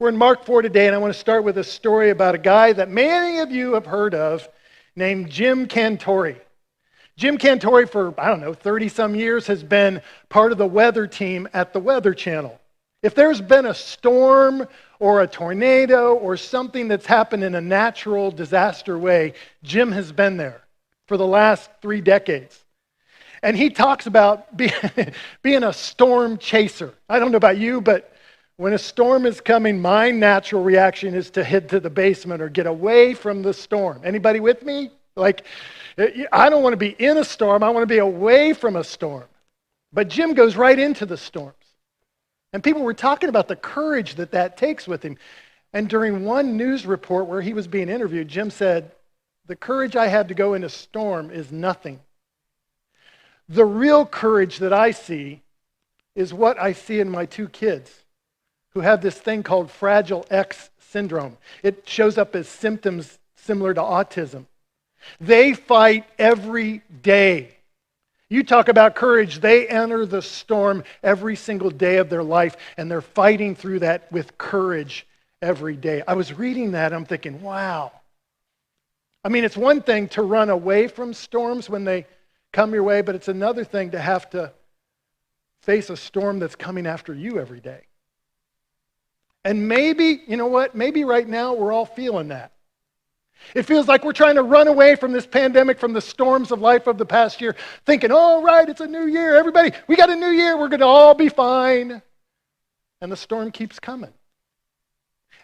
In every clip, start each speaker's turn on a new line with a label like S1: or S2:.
S1: We're in Mark 4 today, and I want to start with a story about a guy that many of you have heard of named Jim Cantore. Jim Cantore, for, 30-some years, has been part of the weather team at the Weather Channel. If there's been a storm or a tornado or something that's happened in a natural disaster way, Jim has been there for the last 3 decades. And he talks about being a storm chaser. I don't know about you, but when a storm is coming, my natural reaction is to head to the basement or get away from the storm. Anybody with me? Like, I don't want to be in a storm. I want to be away from a storm. But Jim goes right into the storms. And people were talking about the courage that takes with him. And during one news report where he was being interviewed, Jim said, "The courage I have to go in a storm is nothing. The real courage that I see is what I see in my 2 kids who have this thing called Fragile X syndrome. It shows up as symptoms similar to autism. They fight every day. You talk about courage, they enter the storm every single day of their life, and they're fighting through that with courage every day." I was reading that, and I'm thinking, wow. I mean, it's one thing to run away from storms when they come your way, but it's another thing to have to face a storm that's coming after you every day. And maybe, you know what, maybe right now we're all feeling that. It feels like we're trying to run away from this pandemic, from the storms of life of the past year, thinking, oh, right, it's a new year. Everybody, we got a new year. We're going to all be fine. And the storm keeps coming.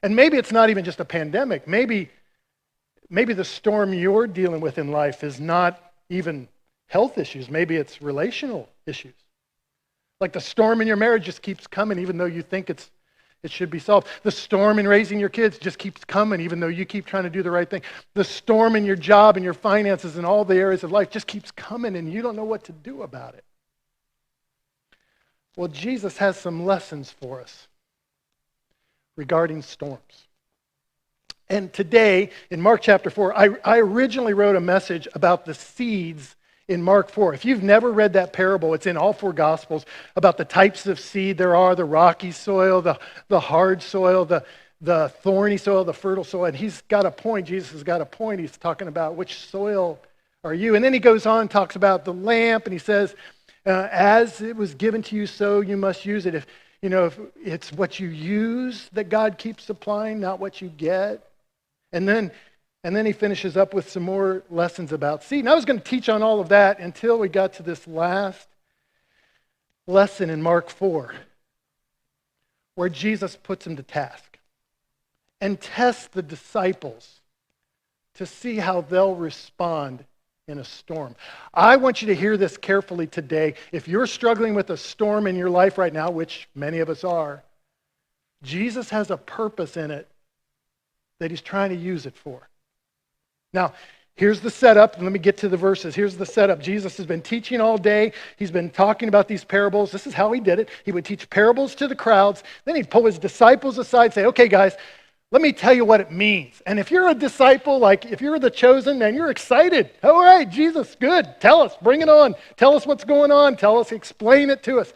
S1: And maybe it's not even just a pandemic. Maybe the storm you're dealing with in life is not even health issues. Maybe it's relational issues. Like the storm in your marriage just keeps coming even though you think it should be solved. The storm in raising your kids just keeps coming even though you keep trying to do the right thing. The storm in your job and your finances and all the areas of life just keeps coming and you don't know what to do about it. Well, Jesus has some lessons for us regarding storms. And today, in Mark chapter 4, I originally wrote a message about the seeds in Mark 4. If you've never read that parable, it's in all 4 Gospels about the types of seed there are, the rocky soil, the hard soil, the thorny soil, the fertile soil. And he's got a point. Jesus has got a point. He's talking about which soil are you. And then he goes on and talks about the lamp, and he says, as it was given to you, so you must use it. If it's what you use that God keeps supplying, not what you get. And then he finishes up with some more lessons about seed. And I was going to teach on all of that until we got to this last lesson in Mark 4, where Jesus puts him to task and tests the disciples to see how they'll respond in a storm. I want you to hear this carefully today. If you're struggling with a storm in your life right now, which many of us are, Jesus has a purpose in it that he's trying to use it for. Now, here's the setup. Let me get to the verses. Here's the setup. Jesus has been teaching all day. He's been talking about these parables. This is how he did it. He would teach parables to the crowds. Then he'd pull his disciples aside and say, okay, guys, let me tell you what it means. And if you're a disciple, like if you're the chosen, man, you're excited. All right, Jesus, good. Tell us. Bring it on. Tell us what's going on. Tell us. Explain it to us.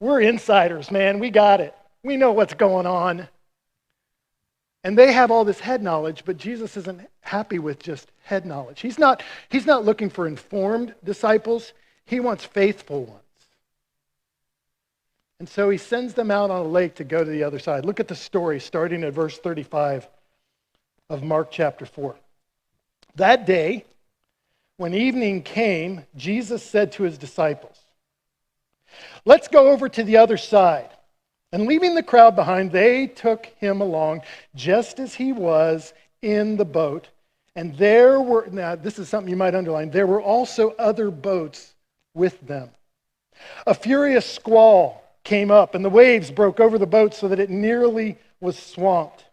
S1: We're insiders, man. We got it. We know what's going on. And they have all this head knowledge, but Jesus isn't happy with just head knowledge. He's not looking for informed disciples. He wants faithful ones. And so he sends them out on a lake to go to the other side. Look at the story starting at verse 35 of Mark chapter 4. That day, when evening came, Jesus said to his disciples, "Let's go over to the other side." And leaving the crowd behind, they took him along just as he was in the boat. And now this is something you might underline, there were also other boats with them. A furious squall came up, and the waves broke over the boat so that it nearly was swamped.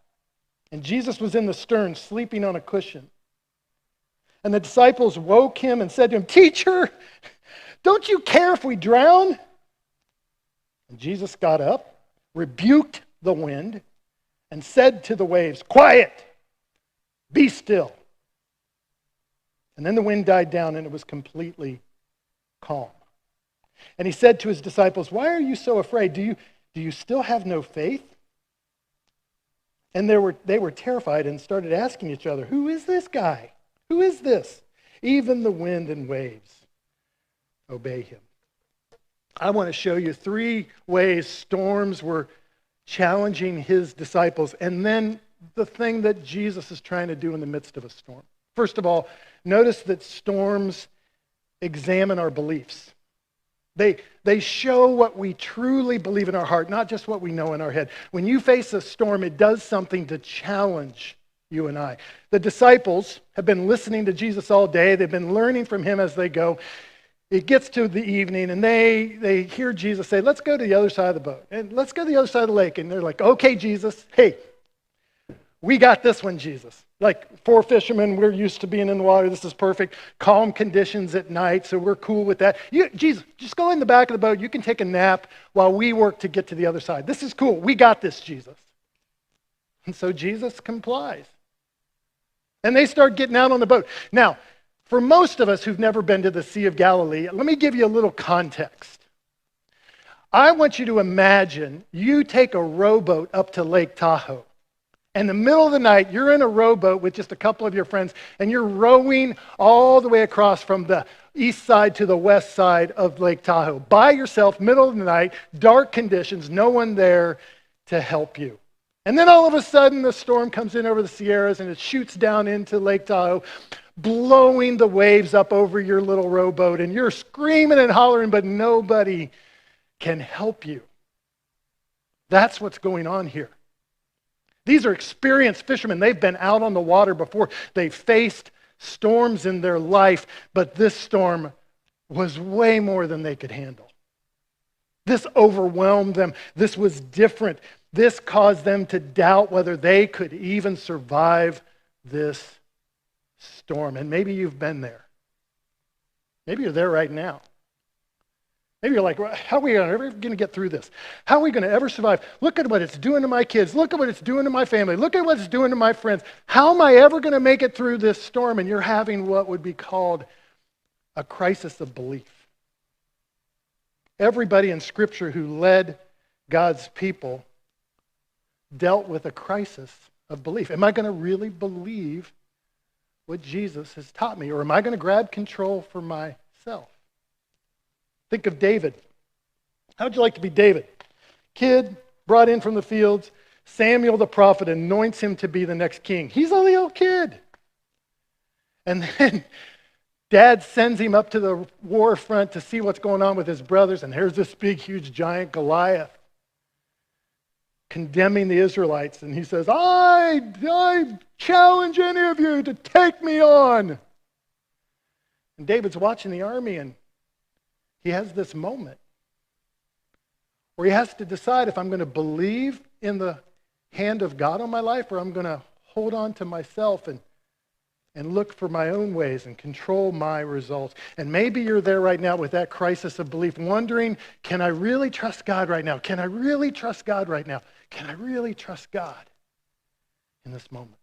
S1: And Jesus was in the stern, sleeping on a cushion. And the disciples woke him and said to him, "Teacher, don't you care if we drown?" And Jesus got up, rebuked the wind, and said to the waves, "Quiet, be still." And then the wind died down and it was completely calm. And he said to his disciples, "Why are you so afraid? Do you still have no faith?" And they were terrified and started asking each other, who is this guy? Who is this? Even the wind and waves obey him. I want to show you 3 ways storms were challenging his disciples, and then the thing that Jesus is trying to do in the midst of a storm. First of all, notice that storms examine our beliefs. They show what we truly believe in our heart, not just what we know in our head. When you face a storm, it does something to challenge you and I. The disciples have been listening to Jesus all day. They've been learning from him as they go. It gets to the evening, and they hear Jesus say, let's go to the other side of the boat, and let's go to the other side of the lake. And they're like, okay, Jesus, hey, we got this one, Jesus. Like 4 fishermen, we're used to being in the water. This is perfect. Calm conditions at night, so we're cool with that. Jesus, just go in the back of the boat. You can take a nap while we work to get to the other side. This is cool. We got this, Jesus. And so Jesus complies. And they start getting out on the boat. Now, for most of us who've never been to the Sea of Galilee, let me give you a little context. I want you to imagine you take a rowboat up to Lake Tahoe. In the middle of the night, you're in a rowboat with just a couple of your friends, and you're rowing all the way across from the east side to the west side of Lake Tahoe. By yourself, middle of the night, dark conditions, no one there to help you. And then all of a sudden, the storm comes in over the Sierras, and it shoots down into Lake Tahoe, blowing the waves up over your little rowboat, and you're screaming and hollering, but nobody can help you. That's what's going on here. These are experienced fishermen. They've been out on the water before. They've faced storms in their life, but this storm was way more than they could handle. This overwhelmed them. This was different. This caused them to doubt whether they could even survive this storm. And maybe you've been there. Maybe you're there right now. Maybe you're like, how are we ever going to get through this? How are we going to ever survive? Look at what it's doing to my kids. Look at what it's doing to my family. Look at what it's doing to my friends. How am I ever going to make it through this storm? And you're having what would be called a crisis of belief. Everybody in Scripture who led God's people dealt with a crisis of belief. Am I going to really believe what Jesus has taught me? Or am I going to grab control for myself? Think of David. How would you like to be David? Kid, brought in from the fields. Samuel the prophet anoints him to be the next king. He's only a little kid. And then Dad sends him up to the war front to see what's going on with his brothers. And here's this big, huge giant Goliath condemning the Israelites. And he says, I challenge any of you to take me on. And David's watching the army, and he has this moment where he has to decide if I'm going to believe in the hand of God on my life, or I'm going to hold on to myself and look for my own ways and control my results. And maybe you're there right now with that crisis of belief, wondering, can I really trust God right now? Can I really trust God right now? Can I really trust God in this moment?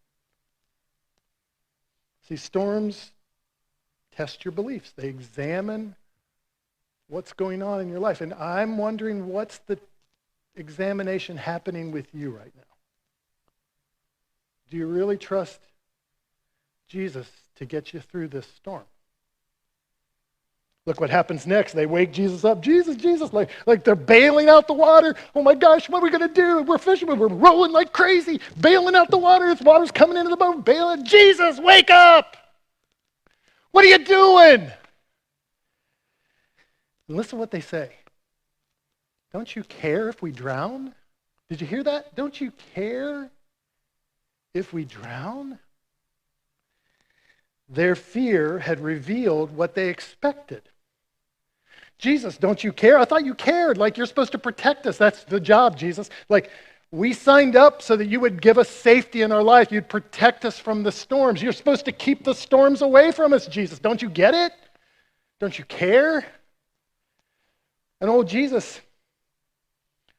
S1: See, storms test your beliefs. They examine what's going on in your life. And I'm wondering, what's the examination happening with you right now? Do you really trust Jesus to get you through this storm? Look what happens next. They wake Jesus up. Jesus, like they're bailing out the water. Oh my gosh, what are we going to do? We're fishermen. We're rolling like crazy, bailing out the water. The water's coming into the boat, bailing. Jesus, wake up! What are you doing? And listen to what they say. Don't you care if we drown? Did you hear that? Don't you care if we drown? Their fear had revealed what they expected. Jesus, don't you care? I thought you cared. Like, you're supposed to protect us. That's the job, Jesus. Like, we signed up so that you would give us safety in our life. You'd protect us from the storms. You're supposed to keep the storms away from us, Jesus. Don't you get it? Don't you care? And oh, Jesus,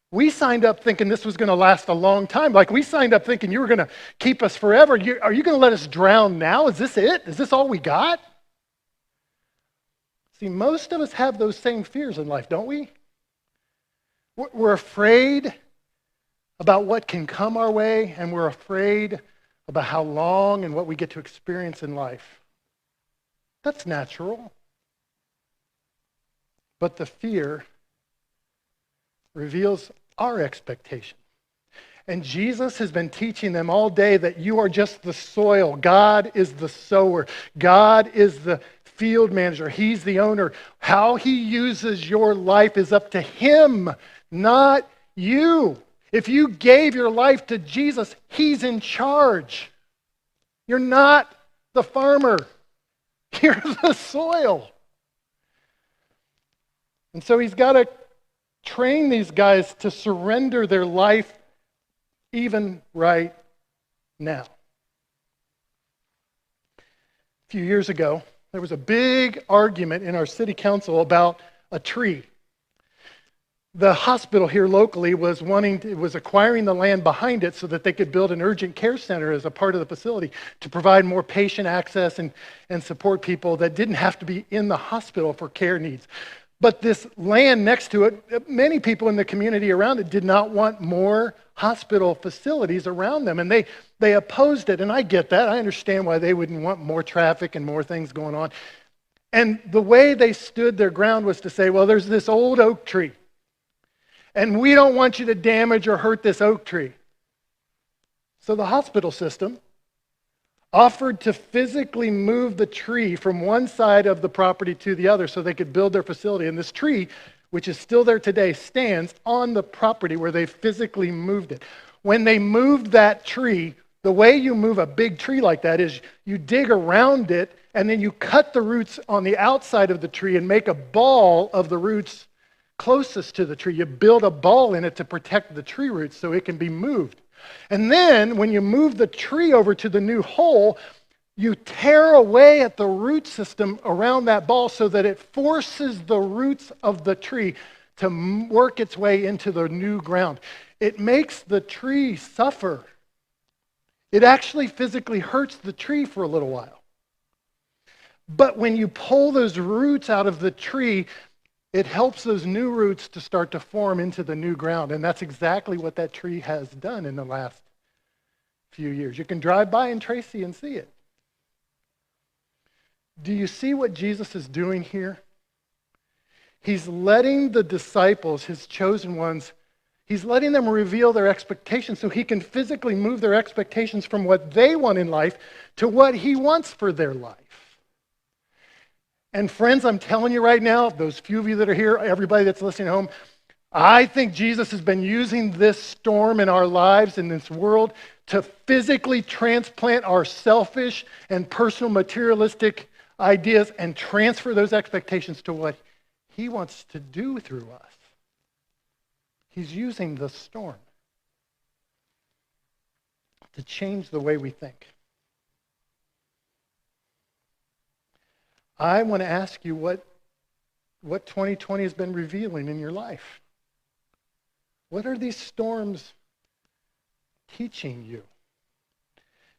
S1: we signed up thinking this was going to last a long time. Like, we signed up thinking you were going to keep us forever. Are you going to let us drown now? Is this it? Is this all we got? See, most of us have those same fears in life, don't we? We're afraid about what can come our way, and we're afraid about how long and what we get to experience in life. That's natural. But the fear reveals our expectation. And Jesus has been teaching them all day that you are just the soil. God is the sower. God is the field manager. He's the owner. How he uses your life is up to him, not you. If you gave your life to Jesus, he's in charge. You're not the farmer. You're the soil. And so he's got to train these guys to surrender their life even right now. A few years ago, there was a big argument in our city council about a tree. The hospital here locally was acquiring the land behind it so that they could build an urgent care center as a part of the facility to provide more patient access and support people that didn't have to be in the hospital for care needs. But this land next to it, many people in the community around it did not want more hospital facilities around them, and they opposed it. And I get that. I understand why they wouldn't want more traffic and more things going on. And the way they stood their ground was to say, well, there's this old oak tree, and we don't want you to damage or hurt this oak tree. So the hospital system offered to physically move the tree from one side of the property to the other so they could build their facility. And this tree, which is still there today, stands on the property where they physically moved it. When they moved that tree, the way you move a big tree like that is you dig around it and then you cut the roots on the outside of the tree and make a ball of the roots closest to the tree. You build a ball in it to protect the tree roots so it can be moved. And then when you move the tree over to the new hole, you tear away at the root system around that ball so that it forces the roots of the tree to work its way into the new ground. It makes the tree suffer. It actually physically hurts the tree for a little while. But when you pull those roots out of the tree, it helps those new roots to start to form into the new ground. And that's exactly what that tree has done in the last few years. You can drive by in Tracy and see it. Do you see what Jesus is doing here? He's letting the disciples, his chosen ones, he's letting them reveal their expectations so he can physically move their expectations from what they want in life to what he wants for their life. And friends, I'm telling you right now, those few of you that are here, everybody that's listening at home, I think Jesus has been using this storm in our lives, in this world, to physically transplant our selfish and personal materialistic ideas and transfer those expectations to what he wants to do through us. He's using the storm to change the way we think. I want to ask you what 2020 has been revealing in your life. What are these storms teaching you?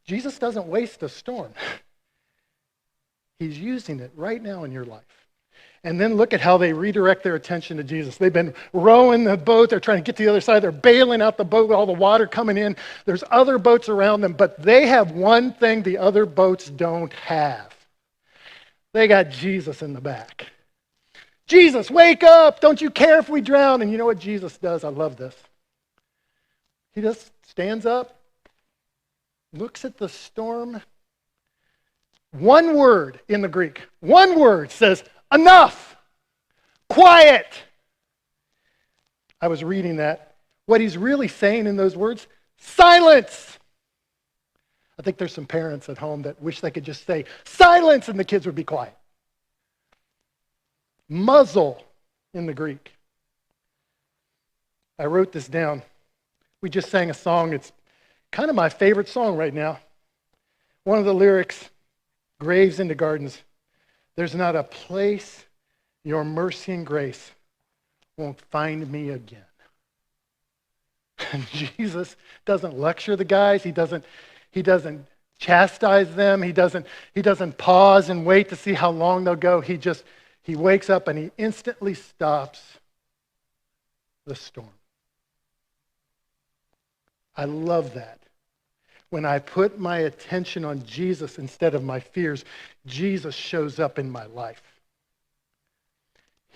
S1: Jesus doesn't waste a storm. He's using it right now in your life. And then look at how they redirect their attention to Jesus. They've been rowing the boat. They're trying to get to the other side. They're bailing out the boat with all the water coming in. There's other boats around them, but they have one thing the other boats don't have. They got Jesus in the back. Jesus, wake up! Don't you care if we drown? And you know what Jesus does? I love this. He just stands up, looks at the storm. One word in the Greek, one word says, enough! Quiet! I was reading that. What he's really saying in those words, silence! I think there's some parents at home that wish they could just say, silence, and the kids would be quiet. Muzzle in the Greek. I wrote this down. We just sang a song. It's kind of my favorite song right now. One of the lyrics, graves into gardens. There's not a place your mercy and grace won't find me again. And Jesus doesn't lecture the guys. He doesn't chastise them. He doesn't pause and wait to see how long they'll go. He wakes up and he instantly stops the storm. I love that. When I put my attention on Jesus instead of my fears, Jesus shows up in my life.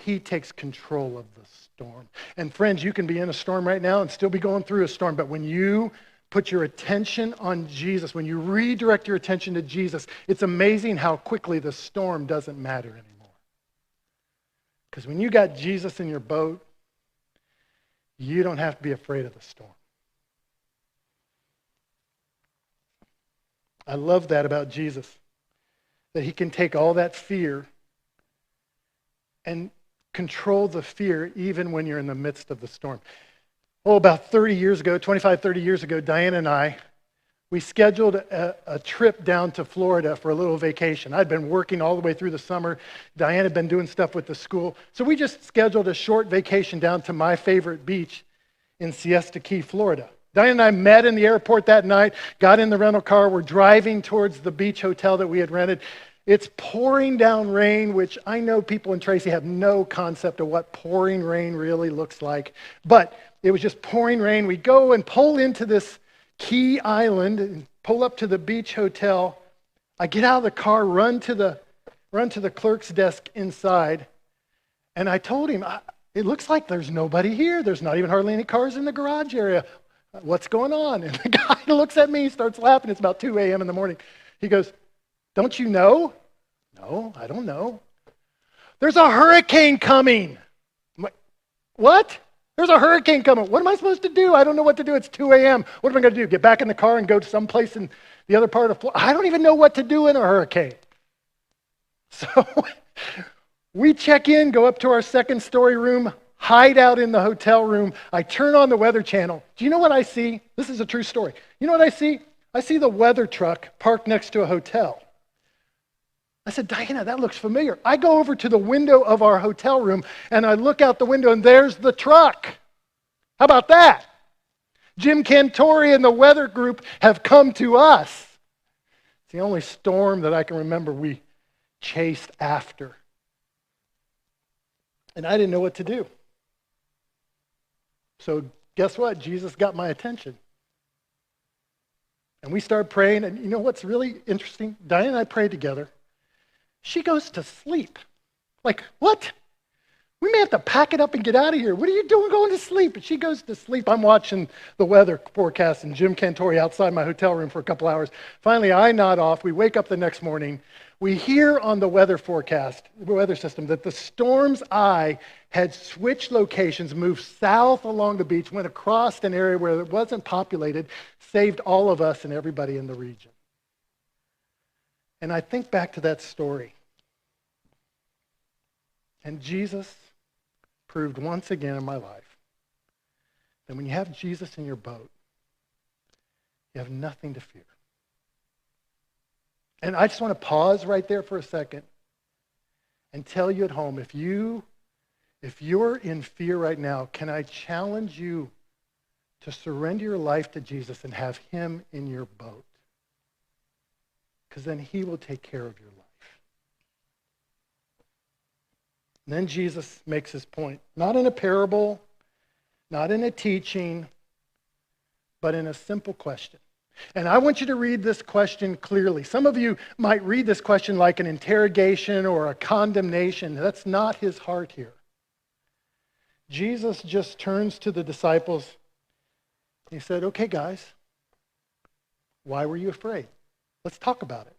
S1: He takes control of the storm. And friends, you can be in a storm right now and still be going through a storm, but when you put your attention on Jesus, when you redirect your attention to Jesus, it's amazing how quickly the storm doesn't matter anymore. Because when you got Jesus in your boat, you don't have to be afraid of the storm. I love that about Jesus, that he can take all that fear and control the fear even when you're in the midst of the storm. Oh, about 30 years ago, 25, 30 years ago, Diane and I, we scheduled a trip down to Florida for a little vacation. I'd been working all the way through the summer. Diane had been doing stuff with the school. So we just scheduled a short vacation down to my favorite beach in Siesta Key, Florida. Diane and I met in the airport that night, got in the rental car. We're driving towards the beach hotel that we had rented. It's pouring down rain, which I know people in Tracy have no concept of what pouring rain really looks like. But it was just pouring rain. We go and pull into this Key Island and pull up to the beach hotel. I get out of the car, run to the clerk's desk inside, and I told him, it looks like there's nobody here. There's not even hardly any cars in the garage area. What's going on? And the guy looks at me, starts laughing. It's about 2 a.m. in the morning. He goes, don't you know? No, I don't know. There's a hurricane coming. I'm like, what? There's a hurricane coming. What am I supposed to do? I don't know what to do. It's 2 a.m. What am I going to do? Get back in the car and go to some place in the other part of Florida? I don't even know what to do in a hurricane. So we check in, go up to our second story room, hide out in the hotel room. I turn on the weather channel. Do you know what I see? This is a true story. You know what I see? I see the weather truck parked next to a hotel. I said, Diana, that looks familiar. I go over to the window of our hotel room, and I look out the window, and there's the truck. How about that? Jim Cantori and the weather group have come to us. It's the only storm that I can remember we chased after. And I didn't know what to do. So guess what? Jesus got my attention. And we started praying, and you know what's really interesting? Diane and I prayed together. She goes to sleep. Like, what? We may have to pack it up and get out of here. What are you doing going to sleep? And she goes to sleep. I'm watching the weather forecast and Jim Cantori outside my hotel room for a couple hours. Finally, I nod off. We wake up the next morning. We hear on the weather forecast, the weather system, that the storm's eye had switched locations, moved south along the beach, went across an area where it wasn't populated, saved all of us and everybody in the region. And I think back to that story. And Jesus proved once again in my life that when you have Jesus in your boat, you have nothing to fear. And I just want to pause right there for a second and tell you at home, if you're in fear right now, can I challenge you to surrender your life to Jesus and have him in your boat? Because then he will take care of your life. And then Jesus makes his point, not in a parable, not in a teaching, but in a simple question. And I want you to read this question clearly. Some of you might read this question like an interrogation or a condemnation. That's not his heart here. Jesus just turns to the disciples. He said, okay, guys, why were you afraid? Let's talk about it.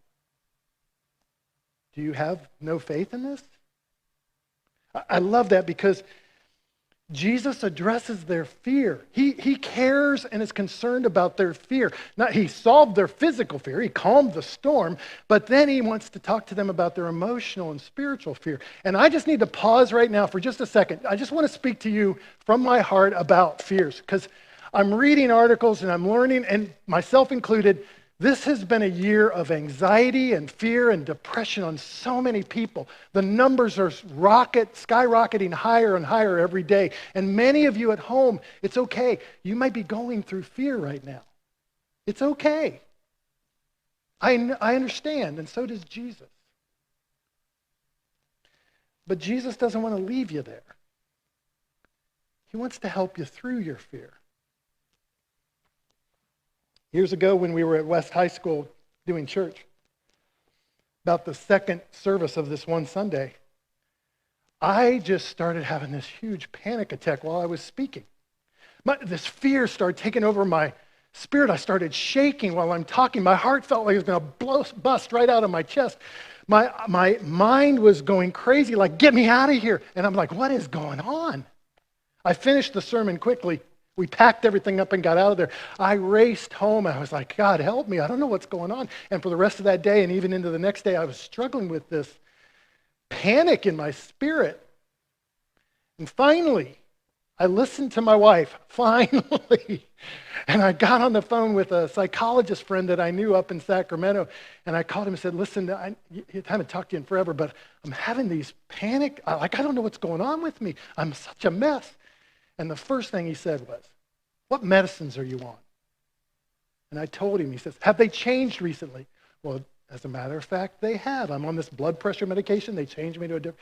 S1: Do you have no faith in this? I love that because Jesus addresses their fear. He cares and is concerned about their fear. Not he solved their physical fear. He calmed the storm, but then he wants to talk to them about their emotional and spiritual fear. And I just need to pause right now for just a second. I just want to speak to you from my heart about fears because I'm reading articles and I'm learning, and myself included, this has been a year of anxiety and fear and depression on so many people. The numbers are skyrocketing higher and higher every day. And many of you at home, it's okay. You might be going through fear right now. It's okay. I understand, and so does Jesus. But Jesus doesn't want to leave you there. He wants to help you through your fear. Years ago when we were at West High School doing church, about the second service of this one Sunday, I just started having this huge panic attack while I was speaking. This fear started taking over my spirit. I started shaking while I'm talking. My heart felt like it was going to bust right out of my chest. My mind was going crazy, like, get me out of here. And I'm like, what is going on? I finished the sermon quickly. We packed everything up and got out of there. I raced home. I was like, God, help me. I don't know what's going on. And for the rest of that day and even into the next day, I was struggling with this panic in my spirit. And finally, I listened to my wife, finally. And I got on the phone with a psychologist friend that I knew up in Sacramento. And I called him and said, listen, I haven't talked to you in forever, but I'm having these panic, I don't know what's going on with me. I'm such a mess. And the first thing he said was, what medicines are you on? And I told him, he says, have they changed recently? Well, as a matter of fact, they have. I'm on this blood pressure medication. They changed me to a different.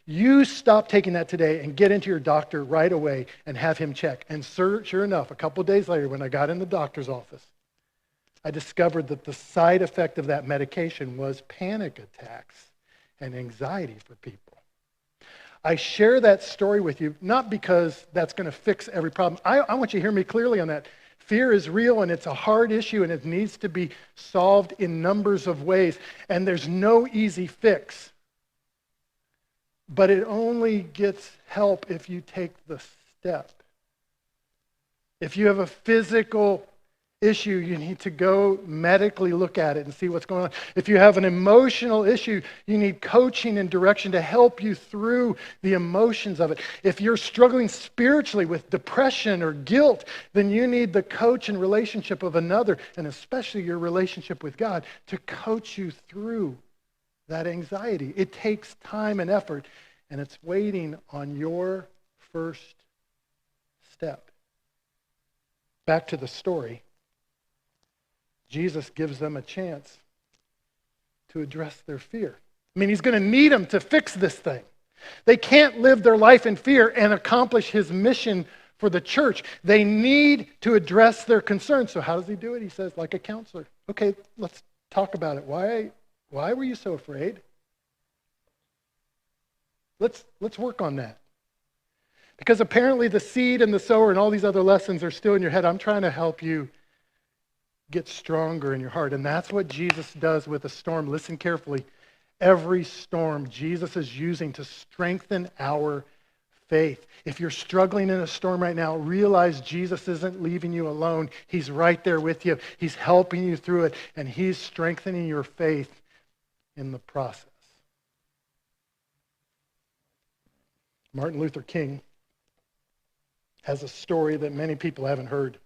S1: You stop taking that today and get into your doctor right away and have him check. And sure enough, a couple of days later, when I got in the doctor's office, I discovered that the side effect of that medication was panic attacks and anxiety for people. I share that story with you, not because that's going to fix every problem. I want you to hear me clearly on that. Fear is real, and it's a hard issue, and it needs to be solved in numbers of ways. And there's no easy fix. But it only gets help if you take the step. If you have a physical issue, you need to go medically look at it and see what's going on. If you have an emotional issue, you need coaching and direction to help you through the emotions of it. If you're struggling spiritually with depression or guilt, then you need the coach and relationship of another, and especially your relationship with God, to coach you through that anxiety. It takes time and effort, and it's waiting on your first step. Back to the story. Jesus gives them a chance to address their fear. I mean, he's going to need them to fix this thing. They can't live their life in fear and accomplish his mission for the church. They need to address their concerns. So how does he do it? He says, like a counselor. Okay, let's talk about it. Why were you so afraid? Let's work on that. Because apparently the seed and the sower and all these other lessons are still in your head. I'm trying to help you get stronger in your heart. And that's what Jesus does with a storm. Listen carefully. Every storm Jesus is using to strengthen our faith. If you're struggling in a storm right now, realize Jesus isn't leaving you alone. He's right there with you. He's helping you through it, and he's strengthening your faith in the process. Martin Luther King has a story that many people haven't heard.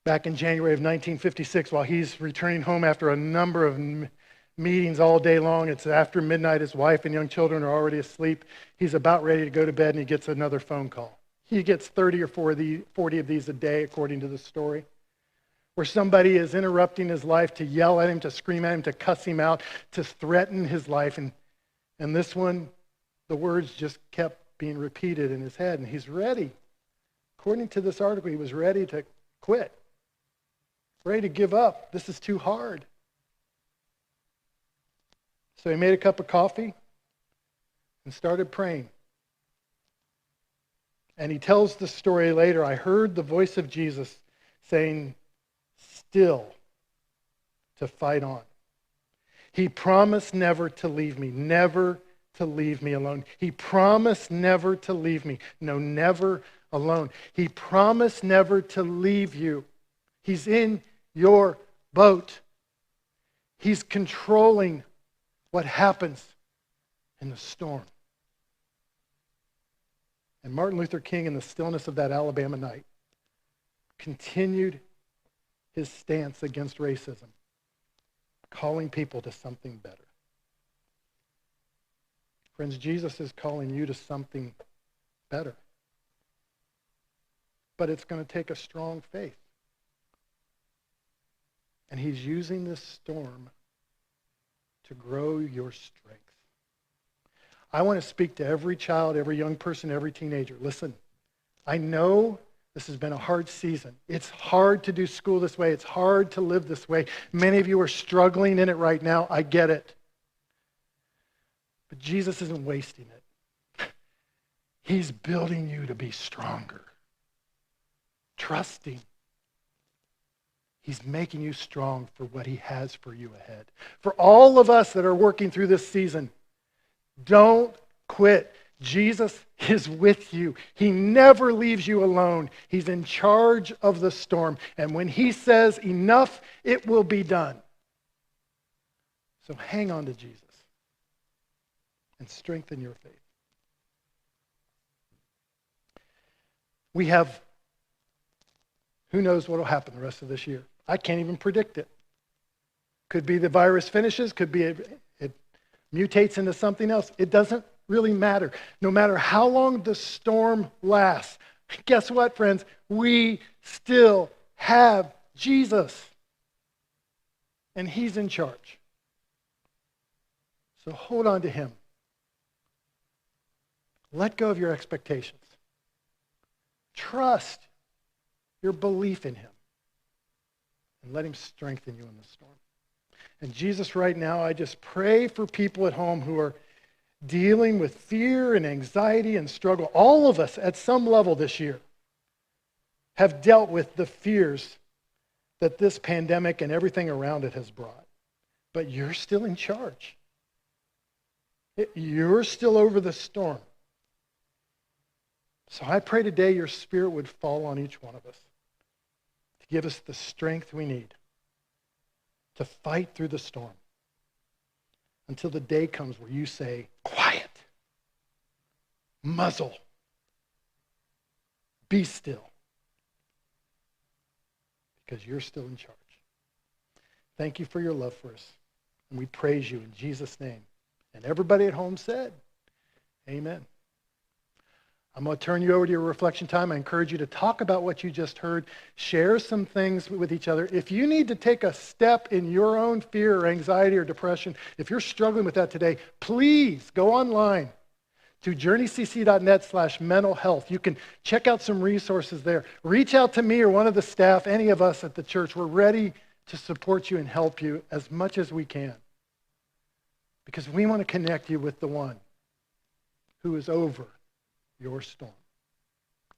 S1: Back in January of 1956, while he's returning home after a number of meetings all day long, it's after midnight, his wife and young children are already asleep. He's about ready to go to bed, and he gets another phone call. He gets 30 or 40 of these a day, according to the story, where somebody is interrupting his life to yell at him, to scream at him, to cuss him out, to threaten his life. And this one, the words just kept being repeated in his head, and he's ready. According to this article, he was ready to quit. Ready to give up. This is too hard. So he made a cup of coffee and started praying. And he tells the story later. I heard the voice of Jesus saying, still to fight on. He promised never to leave me, never to leave me alone. He promised never to leave me. No, never alone. He promised never to leave you. He's in your boat. He's controlling what happens in the storm. And Martin Luther King, in the stillness of that Alabama night, continued his stance against racism, calling people to something better. Friends, Jesus is calling you to something better. But it's going to take a strong faith. And he's using this storm to grow your strength. I want to speak to every child, every young person, every teenager. Listen, I know This has been a hard season. It's hard to do school this way. It's hard to live this way. Many of you are struggling in it right now. I get it. But Jesus isn't wasting it. He's building you to be stronger. Trusting. He's making you strong for what he has for you ahead. For all of us that are working through this season, don't quit. Jesus is with you. He never leaves you alone. He's in charge of the storm. And when he says enough, it will be done. So hang on to Jesus and strengthen your faith. We have, who knows what will happen the rest of this year. I can't even predict it. Could be the virus finishes, could be it mutates into something else. It doesn't really matter. No matter how long the storm lasts, guess what, friends? We still have Jesus. And he's in charge. So hold on to him. Let go of your expectations. Trust your belief in him. And let him strengthen you in the storm. And Jesus, right now, I just pray for people at home who are dealing with fear and anxiety and struggle. All of us at some level this year have dealt with the fears that this pandemic and everything around it has brought. But you're still in charge. You're still over the storm. So I pray today your Spirit would fall on each one of us to give us the strength we need to fight through the storm until the day comes where you say, quiet, muzzle, be still, because you're still in charge. Thank you for your love for us, and we praise you in Jesus' name. And everybody at home said, amen. I'm going to turn you over to your reflection time. I encourage you to talk about what you just heard. Share some things with each other. If you need to take a step in your own fear or anxiety or depression, if you're struggling with that today, please go online to journeycc.net/mental health. You can check out some resources there. Reach out to me or one of the staff, any of us at the church. We're ready to support you and help you as much as we can, because we want to connect you with the one who is over your storm.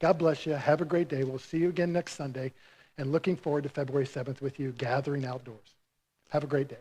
S1: God bless you. Have a great day. We'll see you again next Sunday, and looking forward to February 7th with you gathering outdoors. Have a great day.